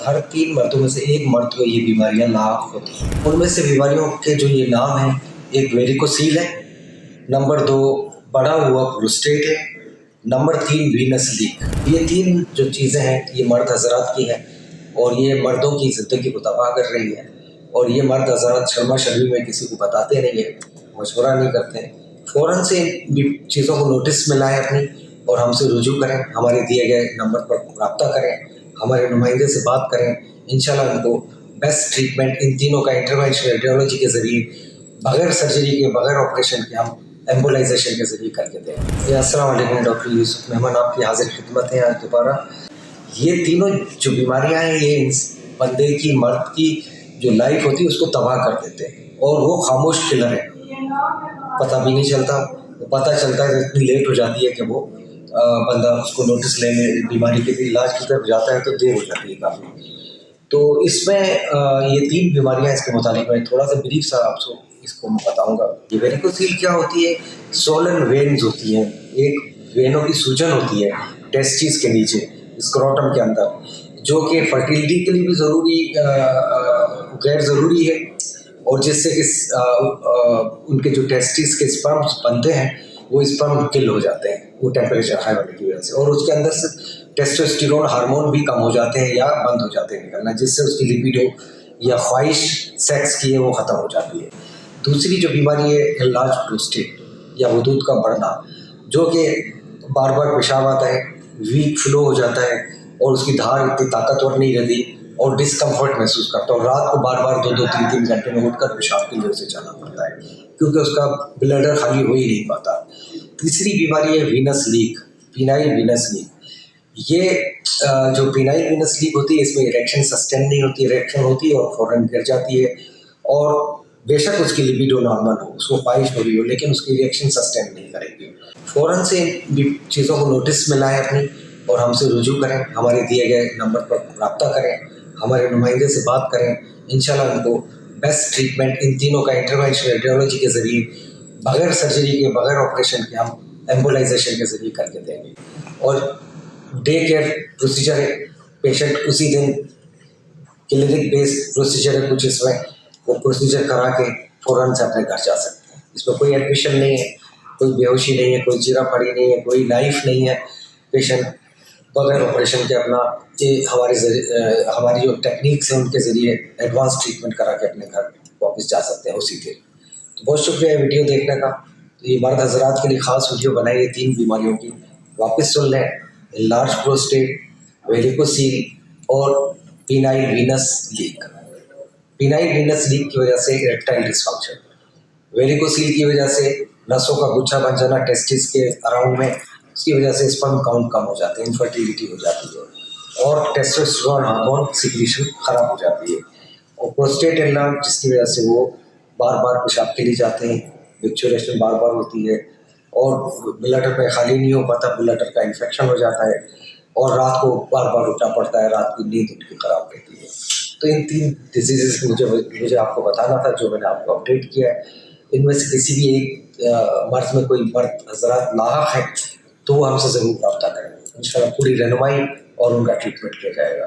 हर 3 मर्दों में से 1 मर्द को ये बीमारियां लाक होती हैं। उनमें से बीमारियों के जो ये नाम हैं, एक वेरिकोसील है, नंबर 2 बढ़ा हुआ प्रोस्टेट है, नंबर 3 वीनस लीक। ये 3 जो चीज़ें हैं ये मर्द हजरात की हैं और ये मर्दों की ज़िंदगी को तबाह कर रही है। और ये मर्द हजरात शर्मा शर्मी में किसी को बताते नहीं है, मशवरा नहीं करते हैं। फ़ौरन से इन चीज़ों को नोटिस में लाएँ अपनी और हमसे रुजू करें, हमारे दिए गए नंबर पर रब्ता करें, हमारे नुमाइंदे से बात करें। इंशाल्लाह उनको बेस्ट ट्रीटमेंट इन तीनों का इंटरवेंशन रेडियोलॉजी के ज़रिए, बगैर सर्जरी के, बगैर ऑपरेशन के, हम एम्बोलाइजेशन के ज़रिए करके दें। अस्सलाम वालेकुम, डॉक्टर यूसुफ मेहमान आपकी हाजिर खिदमत है आज दोबारा। ये तीनों जो बीमारियां हैं ये इस बंदे की, मर्द की जो लाइफ होती है उसको तबाह कर देते हैं और वो खामोश किलर है, पता भी नहीं चलता। पता चलता है तो इतनी लेट हो जाती है कि वो बंदा उसको नोटिस लेने, बीमारी के इलाज की तरफ जाता है तो देर हो जाती है काफ़ी। तो इसमें ये 3 बीमारियां इसके मुतालिक मैं थोड़ा सा ब्रीफ सा आपको इसको मैं बताऊंगा। ये वेरिकोसील क्या होती है? सोलन वेन्स होती हैं, एक वेनों की सूजन होती है टेस्टिस के नीचे, स्क्रोटम के अंदर, जो कि फर्टिलिटी के लिए भी गैर ज़रूरी है और जिससे कि उनके जो टेस्टिस के स्पर्म्स बनते हैं वो स्पर्म किल हो जाते हैं वो टेम्परेचर हाई होने की वजह से, और उसके अंदर से टेस्टोस्टेरोन हार्मोन भी कम हो जाते हैं या बंद हो जाते हैं निकलना, जिससे उसकी लिबिडो या ख्वाहिश सेक्स की है वो ख़त्म हो जाती है। दूसरी जो बीमारी है लार्ज प्रोस्टेट या वदूद का बढ़ना, जो कि बार बार पेशाब आता है, वीक फ्लो हो जाता है और उसकी धार इतनी ताकतवर नहीं रहती और डिस्कम्फर्ट महसूस करता है और रात को बार बार 2-2, 3-3 घंटे में उठकर पेशाब के लिए उसे जाना पड़ता है क्योंकि उसका ब्लडर खाली हो ही नहीं पाता। तीसरी बीमारी है Venus leak, penile Venus leak. ये जो पीनाइल वीनस लीक होती है इसमें इरेक्शन सस्टेन नहीं होती, इरेक्शन होती है और फौरन गिर जाती है और बेशक उसकी लिबिडो नॉर्मल हो, उसको ख्वाहिश हो रही हो, लेकिन उसकी इरेक्शन सस्टेन नहीं करेगी। फ़ौरन से चीज़ों को नोटिस में लाएँ अपनी और हमसे रुजू करें, हमारे दिए गए नंबर पर रब्ता करें, हमारे नुमाइंदे से बात करें। इंशाल्लाह उनको बेस्ट ट्रीटमेंट इन तीनों का इंटरवेंशन रेडियोलॉजी के ज़रिए, बगैर सर्जरी के, बगैर ऑपरेशन के, हम एम्बोलाइजेशन के ज़रिए करके देंगे। और डे केयर प्रोसीजर है, पेशेंट उसी दिन क्लिनिक बेस्ड प्रोसीजर है कुछ, इसमें वो प्रोसीजर करा के फ़ौरन से अपने घर जा सकते हैं। इसमें कोई एडमिशन नहीं है, कोई बेहोशी नहीं है, कोई चीरा फाड़ी नहीं है, कोई लाइफ नहीं है। पेशेंट बगैर ऑपरेशन के अपना हमारी जो टेक्निक्स हैं उनके ज़रिए एडवांस ट्रीटमेंट करा के अपने घर वापस जा सकते हैं उसी दिन। तो बहुत शुक्रिया वीडियो देखने का। तो ये मर्द हजरात के लिए ख़ास वीडियो बनाई है 3 बीमारियों की, वापस सुन लें। लार्ज प्रोस्टेट, वेरिकोसील और penile Venus leak. Penile Venus leak की वजह से इरेक्टाइल डिसफंक्शन, वेरिकोसील की वजह से नसों का गुच्छा बन जाना टेस्टिस के अराउंड में, उसकी वजह से स्पर्म काउंट कम हो जाते हैं, इनफर्टिलिटी हो जाती है और टेस्टोस्टेरोन हार्मोन सिक्रीशन ख़राब हो जाती है। और प्रोस्टेट एनलार्ज, जिसकी वजह से वो बार बार पेशाब के लिए जाते हैं, मिक्चुरेशन बार बार होती है और ब्लडर में खाली नहीं हो पाता, ब्लडर का इन्फेक्शन हो जाता है और रात को बार बार उठना पड़ता है, रात की नींद उनकी ख़राब रहती है। तो इन 3 डिजीज़ मुझे आपको बताना था जो मैंने आपको अपडेट किया है। इनमें से किसी भी एक मर्ज़ में कोई मर्द हजरात लाहक है तो वो हमसे ज़रूर रब्ता करें। इंशाल्लाह पूरी रहनुमाई और उनका ट्रीटमेंट किया जाएगा।